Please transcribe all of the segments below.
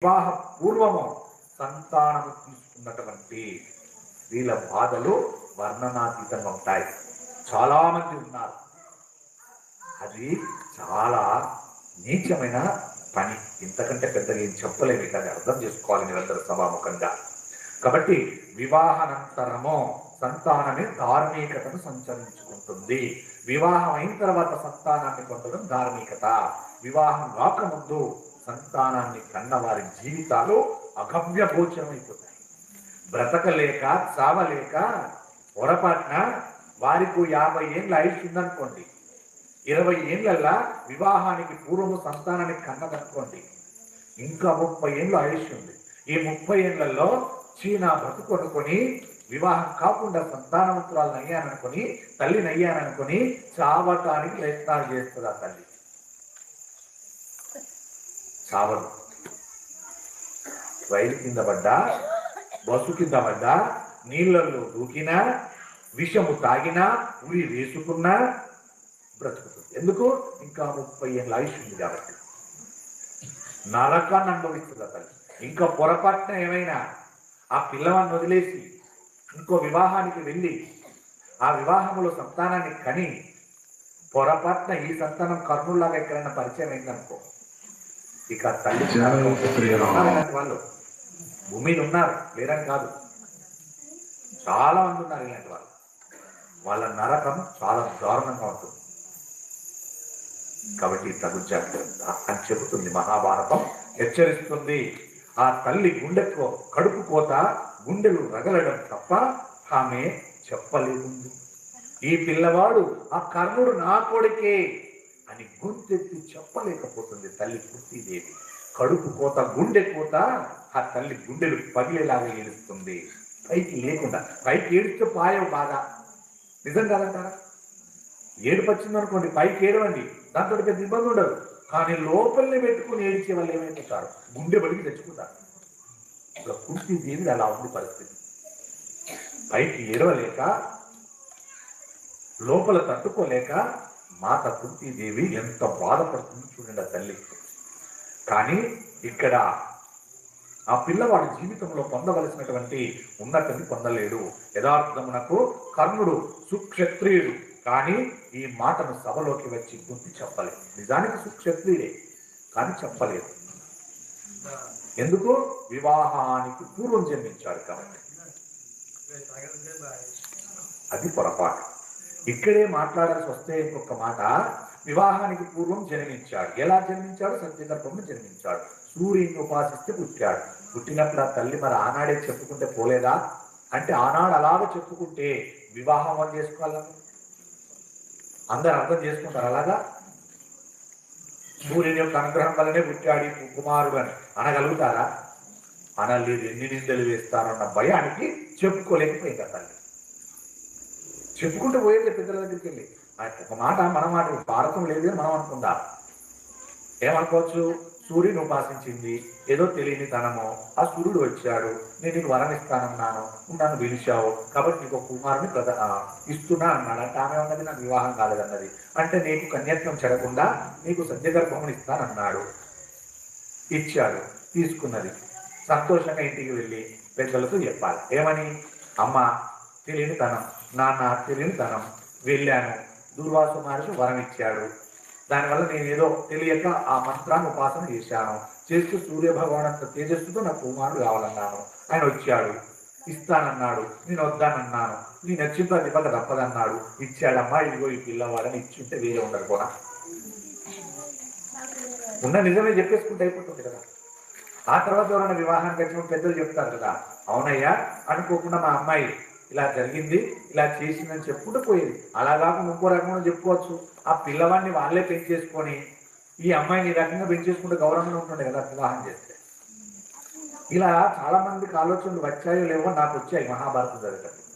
వివాహ పూర్వము సంతానము తీసుకున్నటువంటి స్త్రీల బాధలు వర్ణనాతీతంగా ఉంటాయి. చాలా మంది ఉన్నారు. అది చాలా నీచమైన పని. ఇంతకంటే పెద్దగా ఏం చెప్పలేము. కానీ అర్థం చేసుకోవాలి నిరంతర సభాముఖంగా. కాబట్టి వివాహానంతరము సంతానమే ధార్మికతను సంచరించుకుంటుంది. వివాహం అయిన తర్వాత సంతానాన్ని పొందడం ధార్మికత. వివాహం కాకముందు సంతానాన్ని కన్నవారి జీవితాలు అగమ్య గోచరమైపోతాయి. బ్రతకలేక చావలేక పొరపాటున వారికి 50 ఏళ్ళ ఆయుష్ ఉందనుకోండి, 20 ఏళ్ళల్లా వివాహానికి పూర్వము సంతానానికి కన్నదనుకోండి, ఇంకా 30 ఏళ్ళు ఆయుష్ ఉంది. ఈ 30 ఏళ్లలో చీనా బ్రతుకొనుకొని వివాహం కాకుండా సంతానవంతురాలను అయ్యాననుకొని, తల్లిని అయ్యాననుకొని చావటానికి ప్రయత్నాలు చేస్తుంది. ఆ తల్లి చావదు. రైలు కింద పడ్డా, బస్సు కింద పడ్డా, నీళ్లలో దూకినా, విషము తాగినా, ఉరి వేసుకున్నా బ్రతుకుతుంది. ఎందుకు? ఇంకా 30 ఏళ్ళ ఆయుష్ ఉంది కాబట్టి. నరకాన్ని అనుభవిస్తుంది ఆ తల్లి. ఇంకా పొరపాటున ఏమైనా ఆ పిల్లవాన్ని వదిలేసి ఇంకో వివాహానికి వెళ్ళి ఆ వివాహంలో సంతానాన్ని కని పొరపాటున ఈ సంతానం కర్ణుల్లాగా ఎక్కడైనా పరిచయం అయిందనుకో, ఇక తల్లి వాళ్ళు భూమి మీద ఉన్నారు, లేరని కాదు, చాలా మంది ఉన్నారు ఇలాంటి వాళ్ళు. వాళ్ళ నరకం చాలా దారుణంగా ఉంటుంది. కాబట్టి తగు జాగ్రత్త అని చెబుతుంది మహాభారతం, హెచ్చరిస్తుంది. ఆ తల్లి గుండెకు కడుపు కోత, గుండెలు రగలడం తప్ప ఆమె చెప్పలేదు. ఈ పిల్లవాడు ఆ కర్ణుడు నా కొడుకే అని గొంతెత్తి చెప్పలేకపోతుంది తల్లి కుంతీదేవి. కడుపు కోత, గుండె కోత, ఆ తల్లి గుండెలు పగిలేలాగా ఏడుస్తుంది. పైకి లేకుండా, పైకి ఏడిస్తే పాయవు బాగా, నిజం కాదంటారా? ఏడుపు వచ్చిందనుకోండి, పైకి ఏడవండి, దాంతో పెద్ద ఇబ్బంది ఉండదు. కానీ లోపలనే పెట్టుకుని ఏడిచే వాళ్ళు ఏమైపోతారు, గుండె బడికి తెచ్చుకుంటారు. ఇప్పుడు కుంతీదేవి అలా ఉంది పరిస్థితి. పైకి ఏడవలేక, లోపల తట్టుకోలేక మాత కుంతీదేవి ఎంత బాధపడుతుంది చూడండి ఆ తల్లి. కానీ ఇక్కడ ఆ పిల్లవాడి జీవితంలో పొందవలసినటువంటి ఉన్నతిని పొందలేడు. యథార్థమునకు కర్ణుడు సుక్షత్రియుడు, కానీ ఈ మాటను సభలోకి వచ్చి గుర్తి చెప్పలేదు. నిజానికి సుక్షత్రియుడే, కానీ చెప్పలేదు. ఎందుకు? వివాహానికి పూర్వం జన్మించాడు కాబట్టి. అది పొరపాటు. ఇక్కడే మాట్లాడాల్సి వస్తే ఇంకొక మాట, వివాహానికి పూర్వం జన్మించాడు. ఎలా జన్మించాడు? సత్యగర్భంలో జన్మించాడు. సూర్యుని ఉపాసిస్తే పుట్టాడు. పుట్టినప్పుడు ఆ తల్లి మరి ఆనాడే చెప్పుకుంటే పోలేదా? అంటే ఆనాడు అలాగ చెప్పుకుంటే వివాహం అని చేసుకోవాలని అందరు అర్థం చేసుకుంటారు. అలాగా సూర్యుని యొక్క అనుగ్రహం వల్లనే పుట్టాడు కుమారుడు అని అనగలుగుతారా? అనలేదు. ఎన్ని నిందలు వేస్తారన్న భయానికి చెప్పుకోలేకపోయింది ఆ తల్లి. చెప్పుకుంటూ పోయేది పెద్దల దగ్గరికి వెళ్ళి. ఒక మాట మన మాట, భారతం లేదు మనం అనుకుందా. ఏమనుకోవచ్చు? సూర్యుని ఉపాసించింది, ఏదో తెలియని తనము. ఆ సూర్యుడు వచ్చాడు, నేను నీకు వరం ఇస్తానన్నాను, నన్ను పిలిచావు కాబట్టి నీకు ఒక కుమారుని ఇస్తున్నా అన్నాడు. అంటే ఆమె ఉన్నది నాకు వివాహం కాలేదన్నది. అంటే నీకు కన్యత్వం చెడకుండా నీకు సత్యగర్భముని ఇస్తానన్నాడు. ఇచ్చాడు, తీసుకున్నది. సంతోషంగా ఇంటికి వెళ్ళి పెద్దలతో చెప్పాలి. ఏమని? అమ్మ తెలియని తనం, నాన్న తెలియని తనం, వెళ్ళాను, దుర్వాస మహర్షి వరం ఇచ్చాడు, దానివల్ల నేను ఏదో తెలియక ఆ మంత్రాన్ని ఉపాసన చేశాను. చేస్తూ సూర్య భగవానంత తేజస్సుతో నాకు కుమారుడు కావాలన్నాను. ఆయన వచ్చాడు, ఇస్తానన్నాడు, నేను వద్దానన్నాను, నీ నచ్చిందో అది పక్క తప్పదన్నాడు, ఇచ్చాడమ్మా, ఇదిగో ఈ పిల్లవాడని. ఇచ్చింటే వేరే ఉండదు కూడా, ఉన్న నిజమే చెప్పేసుకుంటే అయిపోతుంది కదా. ఆ తర్వాత ఎవరైనా వివాహానికి వచ్చిన పెద్దలు చెప్తారు కదా, అవునయ్యా అనుకోకుండా మా అమ్మాయి ఇలా జరిగింది, ఇలా చేసిందని చెప్పుకుంటూ పోయేది. అలా కాకుండా ఇంకో రకంగా చెప్పుకోవచ్చు. ఆ పిల్లవాడిని వాళ్ళే పెంచేసుకొని ఈ అమ్మాయిని ఈ రకంగా పెంచేసుకుంటే గౌరవంగా ఉంటుండే కదా వివాహం చేస్తే. ఇలా చాలా మందికి ఆలోచనలు వచ్చాయో లేవో, నాకు వచ్చాయి మహాభారతం జరిగేటప్పుడు.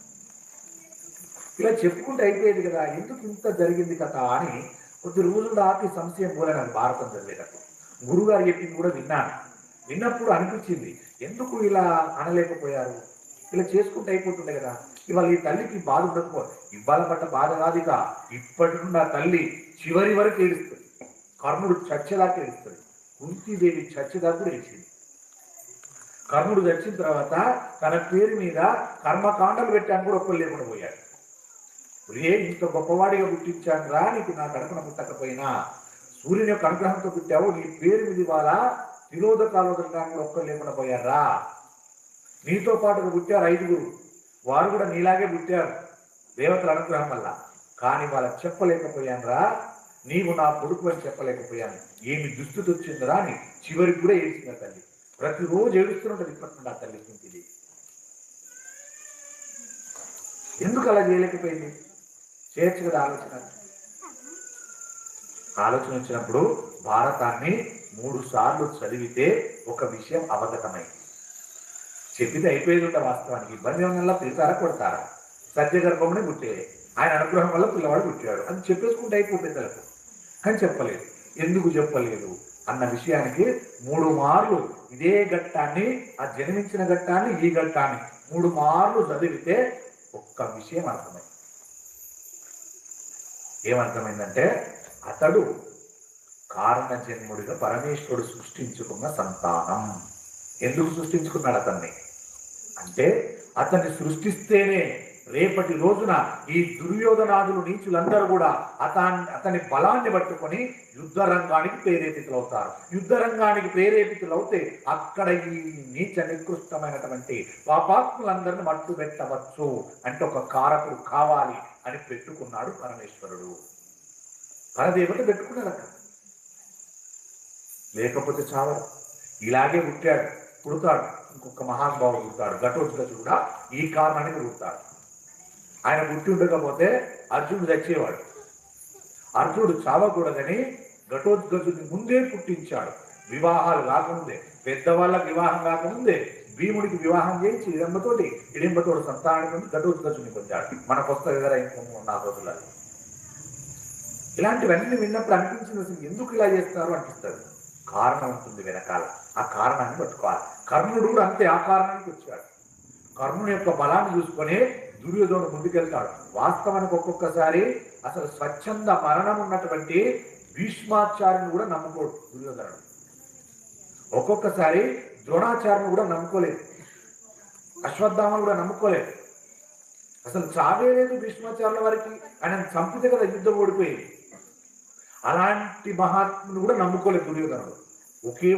ఇలా చెప్పుకుంటూ అయిపోయేది కదా, ఎందుకు ఇంత జరిగింది కదా అని కొద్ది రోజులు దాటి సంశయం పోలే నాకు భారతం చదివేటప్పుడు. గురుగారు చెప్పింది కూడా విన్నాను. విన్నప్పుడు అనిపించింది, ఎందుకు ఇలా అనలేకపోయారు, ఇలా చేసుకుంటూ అయిపోతుండే కదా. ఇవాళ ఈ తల్లికి బాధ ఉండకపో, ఇవాళ పట్ట బాధ కాదుక, ఇప్పటి నుండి ఆ తల్లి చివరి వరకు ఏడుస్తుంది. కర్ణుడు చచ్చేదాకా ఏడుస్తుంది, కుంతీదేవి చచ్చేదాకా కూడా ఏడ్చింది. కర్ణుడు చచ్చిన తర్వాత తన పేరు మీద కర్మకాండలు పెట్టాను కూడా ఒక్కరు లేకుండా పోయాడు. రే ఇంత గొప్పవాడిగా పుట్టించాను రా, నీకు నా కడుపున పుట్టకపోయినా సూర్యుని యొక్క అనుగ్రహంతో పుట్టావు, నీ పేరు మీద ఇవాళ తిలోదకాలు వదలడానికి ఒక్కరు లేకుండా పోయారా. నీతో పాటుగా పుట్టారు 5గురు, వారు కూడా నీలాగే పుట్టారు దేవతల అనుగ్రహం వల్ల. కానీ వాళ్ళకి చెప్పలేకపోయాను రా, నీవు నా కొడుకు అని చెప్పలేకపోయాను. ఏమి దుస్థితి వచ్చిందిరా అని చివరికి కూడా ఏడ్చింది తల్లి. ప్రతిరోజు ఏడుస్తున్నట్టు ఇప్పటి ఆ తల్లి ఇది ఎందుకు అలా చేయలేకపోయింది? చేయొచ్చు కదా ఆలోచన వచ్చినప్పుడు భారతాన్ని 3 సార్లు చదివితే ఒక విషయం అవగతమైంది. చెప్పితే అయిపోయేది ఉంటే వాస్తవానికి ఇబ్బంది వల్ల పిలిచారా కొడతారా, సత్య గర్భంలో పుట్టే ఆయన అనుగ్రహం వల్ల పిల్లవాడు పుట్టాడు అని చెప్పేసుకుంటే అయిపోతుంది పిల్లలకు. కానీ చెప్పలేదు. ఎందుకు చెప్పలేదు అన్న విషయానికి 3 మార్లు ఇదే ఘట్టాన్ని, ఆ జన్మించిన ఘట్టాన్ని, ఈ ఘట్టాన్ని 3 మార్లు చదివితే ఒక్క విషయం అర్థమైంది. ఏమర్థమైందంటే అతడు కారణ జన్ముడిగా పరమేశ్వరుడు సృష్టించుకున్న సంతానం. ఎందుకు సృష్టించుకున్నాడు అతన్ని అంటే, అతన్ని సృష్టిస్తేనే రేపటి రోజున ఈ దుర్యోధనాదులు నీచులందరూ కూడా అతని బలాన్ని పట్టుకొని యుద్ధ రంగానికి ప్రేరేపితులవుతారు. యుద్ధ రంగానికి ప్రేరేపితులవుతే అక్కడ ఈ నీచ నికృష్టమైనటువంటి పాపాత్ములందరిని మట్టు పెట్టవచ్చు అంటే ఒక కారకుడు కావాలి అని పెట్టుకున్నాడు పరమేశ్వరుడు. పరదేవత పెట్టుకున్నాడు అక్కడ, లేకపోతే చావరు. ఇలాగే పుడతాడు ఇంకొక మహానుభావుడు పుడతాడు, ఘటోత్కచుడు కూడా ఈ కారణానికి పుడతాడు. ఆయన పుట్టి ఉండకపోతే అర్జునుడు చచ్చేవాడు. అర్జునుడు చావకూడదని ఘటోత్కచుడిని ముందే పుట్టించాడు. వివాహాలు కాకముందే, పెద్దవాళ్ళకి వివాహం కాకముందే భీముడికి వివాహం చేయించి ఇడింబతోటి సంతానానికి ఘటోత్కచుడిని పొందాడు. మనకు వస్తుంది కదా ఇంకొక 4 రోజులలో. ఇలాంటివన్నీ విన్నప్పుడు అనిపించింది అసలు ఎందుకు ఇలా చేస్తారు అనిపిస్తుంది. కారణం ఉంటుంది వెనకాల, ఆ కారణాన్ని పట్టుకోవాలి. కర్ణుడు కూడా అంతే, ఆ కారణానికి వచ్చాడు. కర్ణుని యొక్క బలాన్ని చూసుకొని దుర్యోధనుడు ముందుకెళ్తాడు. వాస్తవానికి ఒక్కొక్కసారి అసలు స్వచ్ఛంద మరణం ఉన్నటువంటి భీష్మాచార్యుని కూడా నమ్ముకోడు దుర్యోధనుడు. ఒక్కొక్కసారి ద్రోణాచార్యుని కూడా నమ్ముకోలేదు, అశ్వత్థామను కూడా నమ్ముకోలేదు. అసలు చావే లేదు భీష్మాచార్యుల వారికి, ఆయన చంపితే కదా యుద్ధం ఓడిపోయింది. అలాంటి మహాత్ముని కూడా నమ్ముకోలేదు దుర్యోధనుడు. ఒకే